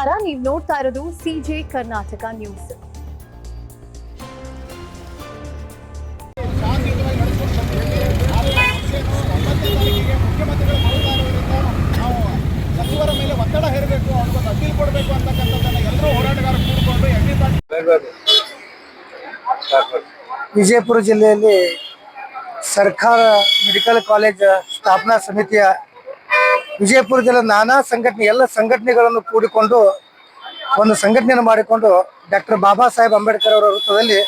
ನಮಸ್ಕಾರ, ನೀವು ನೋಡ್ತಾ ಇರೋದು ಸಿಜೆ ಕರ್ನಾಟಕ ನ್ಯೂಸ್. ಸಚಿವರ ಮೇಲೆ ಒತ್ತಡ ಹೇರಬೇಕು, ಅವ್ರಿಗೊಂದು ಅಪೀಲ್ ಕೊಡಬೇಕು ಅಂತಕ್ಕಂಥದ್ದನ್ನ ಎಲ್ಲರೂ ಹೋರಾಟಗಾರರು ಕೂಡಿಕೊಂಡು ವಿಜಯಪುರ ಜಿಲ್ಲೆಯಲ್ಲಿ ಸರ್ಕಾರ ಮೆಡಿಕಲ್ ಕಾಲೇಜ್ ಸ್ಥಾಪನಾ ಸಮಿತಿಯ ವಿಜಯಪುರ ಜಿಲ್ಲೆ ನಾನಾ ಸಂಘಟನೆ ಎಲ್ಲ ಸಂಘಟನೆಗಳನ್ನು ಕೂಡಿಕೊಂಡು ಒಂದು ಸಂಘಟನೆಯನ್ನು ಮಾಡಿಕೊಂಡು ಡಾಕ್ಟರ್ ಬಾಬಾ ಸಾಹೇಬ್ ಅಂಬೇಡ್ಕರ್ ಅವರ ವೃತ್ತದಲ್ಲಿ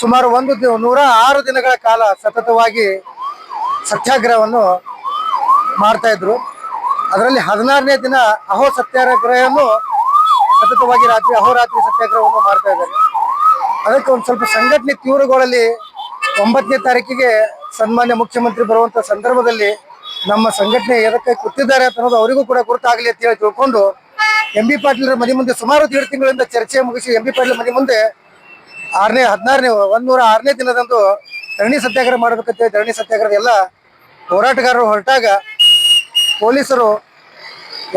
ಸುಮಾರು 106 ದಿನಗಳ ಕಾಲ ಸತತವಾಗಿ ಸತ್ಯಾಗ್ರಹವನ್ನು ಮಾಡ್ತಾ ಇದ್ರು. ಅದರಲ್ಲಿ 16ನೇ ದಿನ ಅಹೋ ಸತ್ಯಾಗ್ರಹವನ್ನು ಸತತವಾಗಿ ಅಹೋರಾತ್ರಿ ಸತ್ಯಾಗ್ರಹವನ್ನು ಮಾಡ್ತಾ ಇದ್ದಾರೆ. ಅದಕ್ಕೆ ಒಂದು ಸ್ವಲ್ಪ ಸಂಘಟನೆ ತೀವ್ರಗೊಳ್ಳಲಿ 9ನೇ ತಾರೀಕಿಗೆ ಸನ್ಮಾನ್ಯ ಮುಖ್ಯಮಂತ್ರಿ ಬರುವಂತ ಸಂದರ್ಭದಲ್ಲಿ ನಮ್ಮ ಸಂಘಟನೆ ಎದಕ್ಕೆ ಕೂತಿದ್ದಾರೆ ಅಂತ ಅನ್ನೋದು ಅವರಿಗೂ ಕೂಡ ಗುರುತಾಗಲಿ ಅಂತ ಹೇಳಿ ತಿಳ್ಕೊಂಡು ಎಂ ಬಿ ಪಾಟೀಲ್ ಮನೆ ಮುಂದೆ ಸುಮಾರು 1.5 ತಿಂಗಳಿಂದ ಚರ್ಚೆ ಮುಗಿಸಿ ಎಂ ಬಿ ಪಾಟೀಲ್ ಮನೆ ಮುಂದೆ 106ನೇ ದಿನದಂದು ಧರಣಿ ಸತ್ಯಾಗ್ರಹ ಮಾಡಬೇಕಂತ ಧರಣಿ ಸತ್ಯಾಗ್ರಹದ ಎಲ್ಲ ಹೋರಾಟಗಾರರು ಹೊರಟಾಗ ಪೊಲೀಸರು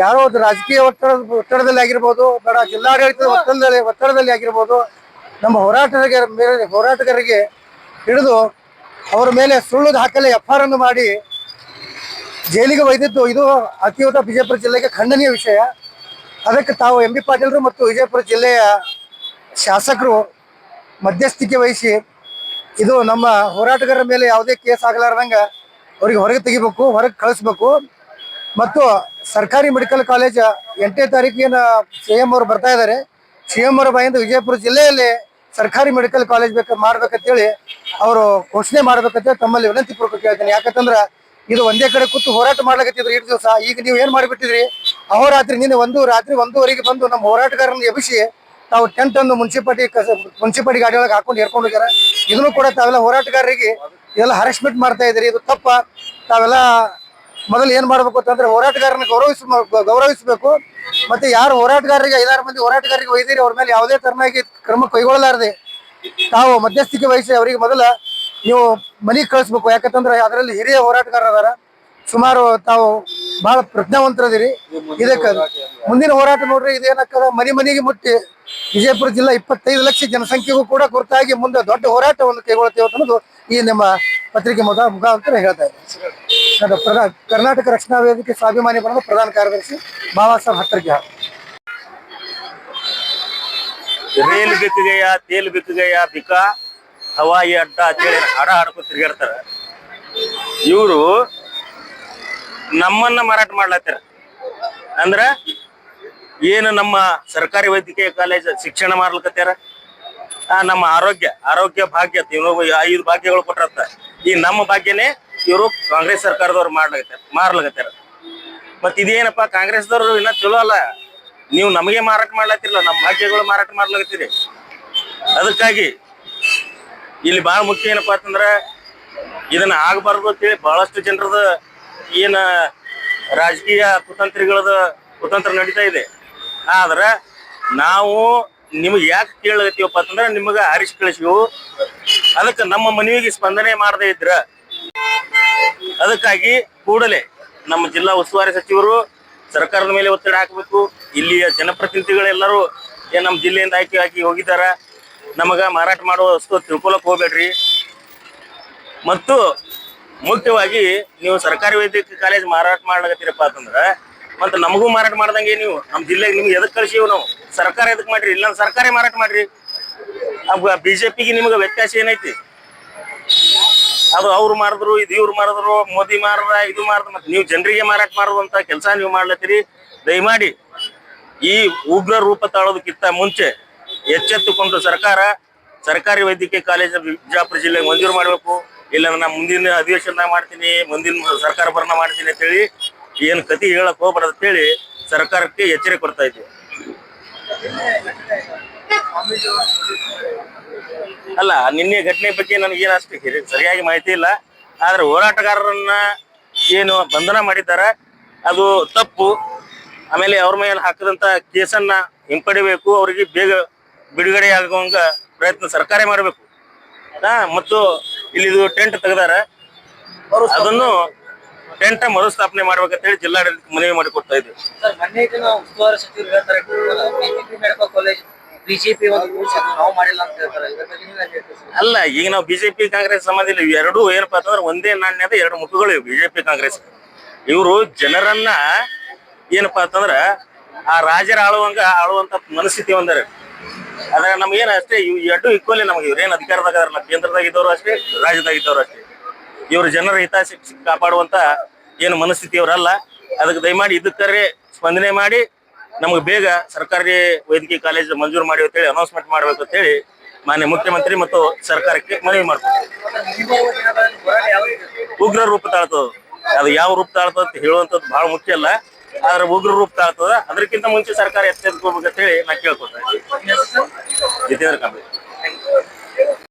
ಯಾರೋ ಒಂದು ರಾಜಕೀಯ ಒತ್ತಡದಲ್ಲಿ ಆಗಿರ್ಬೋದು, ಬೇಡ ಜಿಲ್ಲಾಡಳಿತದ ಒತ್ತಡದಲ್ಲಿ ಆಗಿರ್ಬೋದು, ನಮ್ಮ ಹೋರಾಟಗಾರರಿಗೆ ಹಿಡಿದು ಅವರ ಮೇಲೆ ಸುಳ್ಳು ದಾಖಲೆ FR ಅನ್ನು ಮಾಡಿ ಜೈಲಿಗೆ ಒಯ್ದಿದ್ದು ಇದು ಅತಿಯುತ ವಿಜಯಪುರ ಜಿಲ್ಲೆಗೆ ಖಂಡನೀಯ ವಿಷಯ. ಅದಕ್ಕೆ ತಾವು ಎಂ ಬಿ ಪಾಟೀಲರು ಮತ್ತು ವಿಜಯಪುರ ಜಿಲ್ಲೆಯ ಶಾಸಕರು ಮಧ್ಯಸ್ಥಿಕೆ ವಹಿಸಿ ಇದು ನಮ್ಮ ಹೋರಾಟಗಾರರ ಮೇಲೆ ಯಾವುದೇ ಕೇಸ್ ಆಗಲಾರ್ದಂಗೆ ಅವರಿಗೆ ಹೊರಗೆ ತೆಗಿಬೇಕು, ಹೊರಗೆ ಕಳಿಸ್ಬೇಕು. ಮತ್ತು ಸರ್ಕಾರಿ ಮೆಡಿಕಲ್ ಕಾಲೇಜ್ 8ನೇ ತಾರೀಕಿನ CM ಅವರು ಬರ್ತಾ ಇದ್ದಾರೆ. CM ಅವರ ಬಾಯಿಂದ ವಿಜಯಪುರ ಜಿಲ್ಲೆಯಲ್ಲಿ ಸರ್ಕಾರಿ ಮೆಡಿಕಲ್ ಕಾಲೇಜ್ ಮಾಡ್ಬೇಕಂತೇಳಿ ಅವರು ಘೋಷಣೆ ಮಾಡ್ಬೇಕಂತೇಳಿ ತಮ್ಮಲ್ಲಿ ವಿನಂತಿ ಪೂರ್ವಕ ಕೇಳ್ತೇನೆ. ಯಾಕಂತಂದ್ರೆ ಇದು ಒಂದೇ ಕಡೆ ಕೂತು ಹೋರಾಟ ಮಾಡ್ಲಿಕತ್ತಿದ್ರು ಇಷ್ಟು ದಿವಸ. ಈಗ ನೀವು ಏನ್ ಮಾಡಿಬಿಟ್ಟಿದ್ರಿ, ಅಹೋರಾತ್ರಿ ನಿನ್ನೆ ರಾತ್ರಿ 1:00ವರೆಗೆ ಬಂದು ನಮ್ಮ ಹೋರಾಟಗಾರರನ್ನು ಎಬ್ಬಿಸಿ ತಾವು ಟೆಂಟ್ ಅನ್ನು ಮುನ್ಸಿಪಾಲಿಟಿ ಗಾಡಿ ಒಳಗೆ ಹಾಕೊಂಡು ಹೇರ್ಕೊಂಡು ಹೋಗ್ಯಾರ. ಇದನ್ನು ಕೂಡ ತಾವೆಲ್ಲ ಹೋರಾಟಗಾರರಿಗೆ ಇದೆಲ್ಲ ಹರಾಸ್ಮೆಂಟ್ ಮಾಡ್ತಾ ಇದ್ದೀರಿ, ಇದು ತಪ್ಪ. ತಾವೆಲ್ಲ ಮೊದಲು ಏನ್ ಮಾಡ್ಬೇಕು ಅಂತಂದ್ರೆ ಹೋರಾಟಗಾರನ ಗೌರವಿಸಬೇಕು. ಮತ್ತೆ ಯಾರು ಹೋರಾಟಗಾರರಿಗೆ 5-6 ಮಂದಿ ಹೋರಾಟಗಾರರಿಗೆ ಒಯ್ದಿರಿ ಅವ್ರ ಮೇಲೆ ಯಾವುದೇ ತರನಾಗಿ ಕ್ರಮ ಕೈಗೊಳ್ಳಲಾರದೆ ತಾವು ಮಧ್ಯಸ್ಥಿಕೆ ವಹಿಸಿ ಅವರಿಗೆ ಮೊದಲ ನೀವು ಮನೆಗೆ ಕಳಿಸ್ಬೇಕು. ಯಾಕಂತಂದ್ರೆ ಅದರಲ್ಲಿ ಹಿರಿಯ ಹೋರಾಟಗಾರ ಅದಾರ, ಸುಮಾರು ತಾವು ಬಹಳ ಪ್ರಜ್ಞಾವಂತರದಿರಿ. ಇದಕ್ಕೆ ಮುಂದಿನ ಹೋರಾಟ ನೋಡ್ರಿ, ಇದೇನಕ್ಕದ ಮನೆಗೆ ಮುಟ್ಟಿ ವಿಜಯಪುರ ಜಿಲ್ಲಾ 25 ಲಕ್ಷ ಜನಸಂಖ್ಯೆಗೂ ಕೂಡ ಗುರುತಾಗಿ ಮುಂದೆ ದೊಡ್ಡ ಹೋರಾಟವನ್ನು ಕೈಗೊಳ್ತೇವೆ ಅನ್ನೋದು ಈ ನಮ್ಮ ಪತ್ರಿಕೆ ಮುಖಾಂತರ ಹೇಳ್ತಾ ಇದ್ದಾರೆ. ಕರ್ನಾಟಕ ರಕ್ಷಣಾ ವೇದಿಕೆ ಸ್ವಾಭಿಮಾನಿ ಬಣದ ಪ್ರಧಾನ ಕಾರ್ಯದರ್ಶಿ ಬಾಬಾ ಸಾಹೇಬ್ ಹತ್ತರ್ಗಿ. ರೇಲ್ ಬಿಕ್ ಗಯಾ, ತೇಲ್ ಬಿಕ್ ಗಯಾ, ಬಿಕಾ ಹವಾಯಿ ಅಡ್ಡ ಅಂತೇಳಿ ಹಾಡ ಹಾಡ್ಕೊಂಡು ತಿರ್ಗಾಡ್ತಾರ. ಇವರು ನಮ್ಮನ್ನ ಮಾರಾಟ ಮಾಡ್ಲತ್ತಾರ. ಅಂದ್ರ ಏನು ನಮ್ಮ ಸರ್ಕಾರಿ ವೈದ್ಯಕೀಯ ಕಾಲೇಜ್ ಶಿಕ್ಷಣ ಮಾಡ್ಲಕತ್ತಾರ, ನಮ್ಮ ಆರೋಗ್ಯ ಭಾಗ್ಯ 5 ಭಾಗ್ಯಗಳು ಕೊಟ್ರತ್ತ. ಈ ನಮ್ಮ ಭಾಗ್ಯನೇ ಇವರು ಕಾಂಗ್ರೆಸ್ ಸರ್ಕಾರದವ್ರು ಮಾರ್ಲಕತ್ತಾರ. ಮತ್ ಇದೇನಪ್ಪ, ಕಾಂಗ್ರೆಸ್ದವ್ರು ಇನ್ನ ಚಲೋ ಅಲ್ಲ, ನೀವು ನಮಗೆ ಮಾರಾಟ ಮಾಡ್ಲತ್ತಿರಲ್ಲ, ನಮ್ಮ ಭಾಗ್ಯಗಳು ಮಾರಾಟ ಮಾಡ್ಲಕತ್ತೀರಿ. ಅದಕ್ಕಾಗಿ ಇಲ್ಲಿ ಬಹಳ ಮುಖ್ಯ ಏನಪ್ಪಾ ಅಂತಂದ್ರ ಇದನ್ನ ಆಗಬಾರ್ದು ಅಂತೇಳಿ ಬಹಳಷ್ಟು ಜನರದ ಏನ ರಾಜಕೀಯ ಕುತಂತ್ರ ನಡೀತಾ ಇದೆ. ಆದ್ರ ನಾವು ನಿಮ್ಗೆ ಯಾಕೆ ಕೇಳಗತ್ತೀವಪ್ಪ ಅಂತಂದ್ರ ನಿಮಗ ಆರಿಸಿ ಕಳಿಸಿವು. ಅದಕ್ಕೆ ನಮ್ಮ ಮನವಿಗೆ ಸ್ಪಂದನೆ ಮಾಡದೇ ಇದ್ರ ಅದಕ್ಕಾಗಿ ಕೂಡಲೇ ನಮ್ಮ ಜಿಲ್ಲಾ ಉಸ್ತುವಾರಿ ಸಚಿವರು ಸರ್ಕಾರದ ಮೇಲೆ ಒತ್ತಡ ಹಾಕಬೇಕು. ಇಲ್ಲಿಯ ಜನಪ್ರತಿನಿಧಿಗಳೆಲ್ಲರೂ ನಮ್ಮ ಜಿಲ್ಲೆಯಿಂದ ಆಯ್ಕೆ ಹೋಗಿದಾರ, ನಮಗ ಮಾರಾಟ ಮಾಡುವ ವಸ್ತು ತಿಳ್ಕೊಳಕ್ ಹೋಗ್ಬೇಡ್ರಿ. ಮತ್ತು ಮುಖ್ಯವಾಗಿ ನೀವು ಸರ್ಕಾರಿ ವೈದ್ಯಕೀಯ ಕಾಲೇಜ್ ಮಾರಾಟ ಮಾಡ್ಲಕತ್ತೀರಪ್ಪ ಅಂತಂದ್ರ ಮತ್ತೆ ನಮಗೂ ಮಾರಾಟ ಮಾಡ್ದಂಗೆ ನೀವು ನಮ್ಮ ಜಿಲ್ಲೆಗೆ ನಿಮ್ಗೆ ಎದಕ್ ಕಳ್ಸೀವಿ ನಾವು? ಸರ್ಕಾರ ಎದಕ್ ಮಾಡ್ರಿ? ಇಲ್ಲ ಸರ್ಕಾರ ಮಾರಾಟ ಮಾಡ್ರಿ. ಬಿಜೆಪಿಗೆ ನಿಮ್ಗೆ ವ್ಯತ್ಯಾಸ ಏನೈತಿ? ಅದು ಅವ್ರು ಮಾಡಿದ್ರು, ಇದು ಇವ್ರು ಮಾಡಿದ್ರು, ಮೋದಿ ಮಾರದ, ಇದು ಮಾರದ, ಮತ್ತೆ ನೀವು ಜನರಿಗೆ ಮಾರಾಟ ಮಾಡುವಂತ ಕೆಲಸ ನೀವು ಮಾಡ್ಲತ್ತೀರಿ. ದಯಮಾಡಿ ಈ ಉಗ್ರ ರೂಪ ತಾಳೋದಕ್ಕಿಂತ ಮುಂಚೆ ಎಚ್ಚೆತ್ತುಕೊಂಡು ಸರ್ಕಾರಿ ವೈದ್ಯಕೀಯ ಕಾಲೇಜ್ ಬಿಜಾಪುರ ಜಿಲ್ಲೆಗೆ ಮಂಜೂರು ಮಾಡಬೇಕು. ಇಲ್ಲ ನಾನು ಮುಂದಿನ ಅಧಿವೇಶನ ಮಾಡ್ತೀನಿ, ಮುಂದಿನ ಸರ್ಕಾರ ಭರಣ ಮಾಡ್ತೀನಿ ಅಂತೇಳಿ ಏನ್ ಕತಿ ಹೇಳಕ್ ಹೋಗ್ಬಾರ್ದು ಅಂತೇಳಿ ಸರ್ಕಾರಕ್ಕೆ ಎಚ್ಚರಿಕೆ ಕೊಡ್ತಾ ಇದ್ದೀವಿ. ಅಲ್ಲ, ನಿನ್ನೆ ಘಟನೆ ಬಗ್ಗೆ ನನಗೇನು ಅಷ್ಟು ಸರಿಯಾಗಿ ಮಾಹಿತಿ ಇಲ್ಲ. ಆದ್ರೆ ಹೋರಾಟಗಾರರನ್ನ ಏನು ಬಂಧನ ಮಾಡಿದಾರ ಅದು ತಪ್ಪು. ಆಮೇಲೆ ಅವ್ರ ಮೇಲೆ ಹಾಕಿದಂತ ಕೇಸನ್ನ ಹಿಂಪಡಿಬೇಕು, ಅವ್ರಿಗೆ ಬೇಗ ಬಿಡುಗಡೆ ಆಗುವಂಗ ಪ್ರಯತ್ನ ಸರ್ಕಾರ ಮಾಡಬೇಕು. ಮತ್ತು ಇಲ್ಲಿ ಟೆಂಟ್ ತೆಗೆದಾರ, ಅದನ್ನು ಟೆಂಟ್ ಮರುಸ್ಥಾಪನೆ ಮಾಡ್ಬೇಕಂತ ಹೇಳಿ ಜಿಲ್ಲಾಡಳಿತ ಮನವಿ ಮಾಡಿಕೊಡ್ತಾ ಇದ್ದೀವಿ. ಸರ್ ಮೊನ್ನೆ ದಿನ ಉಸ್ತುವಾರಿ ಸಚಿವರು ಹೇಳ್ತಾರೆ ಬಿಜೆಪಿ ಮೆಡಿಕಲ್ ಕಾಲೇಜ್ ಬಿಜೆಪಿ ಒಂದು ರೂಲ್ಸ್ ನಾವು ಮಾಡಿಲ್ಲ ಅಂತ ಹೇಳ್ತಾರೆ. ಇದ್ರ ಬಗ್ಗೆ ನೀವ್ ಏನ್ ಹೇಳ್ತೀರಿ ಸರ್? ಅಲ್ಲ, ಈಗ ನಾವು ಬಿಜೆಪಿ ಕಾಂಗ್ರೆಸ್ ಸಂಬಂಧ ಇಲ್ಲ, ಎರಡೂ ಏನಪ್ಪಾ ಅಂತಂದ್ರೆ ಒಂದೇ ನಾಣ್ಯದ ಎರಡು ಮುಖಗಳು ಇವು ಬಿಜೆಪಿ ಕಾಂಗ್ರೆಸ್. ಇವರು ಜನರನ್ನ ಏನಪ್ಪಾ ಅಂತಂದ್ರ ಆ ರಾಜರ ಆಳುವಂತ ಮನಸ್ಥಿತಿ ಒಂದರ. ಅದ್ರ ನಮ್ಗೇನ ಅಷ್ಟೇ ಇವ್ ಎರಡು ಈಕ್ವಲಿ ನಮಗೆ ಇವ್ರೇನ್ ಅಧಿಕಾರದಾಗ ಅದಾರಲ್ಲ, ಕೇಂದ್ರದಾಗಿದ್ದವ್ರು ಅಷ್ಟೇ, ರಾಜ್ಯದಾಗಿದ್ದವ್ರು ಅಷ್ಟೇ. ಇವ್ರು ಜನರ ಹಿತಾಸಕ್ತಿ ಕಾಪಾಡುವಂತ ಏನು ಮನಸ್ಥಿತಿಯವರಲ್ಲ. ಅದಕ್ಕೆ ದಯಮಾಡಿ ಇದಕ್ಕರೆ ಸ್ಪಂದನೆ ಮಾಡಿ ನಮ್ಗೆ ಬೇಗ ಸರ್ಕಾರಿ ವೈದ್ಯಕೀಯ ಕಾಲೇಜ್ ಮಂಜೂರು ಮಾಡಿ ಅಂತೇಳಿ ಅನೌನ್ಸ್ಮೆಂಟ್ ಮಾಡ್ಬೇಕು ಅಂತ ಹೇಳಿ ಮಾನ್ಯ ಮುಖ್ಯಮಂತ್ರಿ ಮತ್ತು ಸರ್ಕಾರಕ್ಕೆ ಮನವಿ ಮಾಡ್ತಾರೆ. ಮುಂಬರುವ ದಿನಗಳಲ್ಲಿ ಹೋರಾಟ ಯಾವ ರೀತಿ ಇರುತ್ತೆ? ಉಗ್ರ ರೂಪ ತಾಳ್ತದ. ಅದು ಯಾವ ರೂಪ ತಾಳ್ತದ ಅಂತ ಹೇಳುವಂಥದ್ದು ಬಹಳ ಮುಖ್ಯ ಅಲ್ಲ, ಆದ್ರೆ ಉಗ್ರ ರೂಪ ತಾಳ್ತದ. ಅದಕ್ಕಿಂತ ಮುಂಚೆ ಸರ್ಕಾರ ಎಚ್ಚೆತ್ಕೋಬೇಕಂತ ಹೇಳಿ ನಾ ಕೇಳ್ಕೊತೇನೆ. ಜಿತೇಂದ್ರ ಕಾಂಬಳೆ.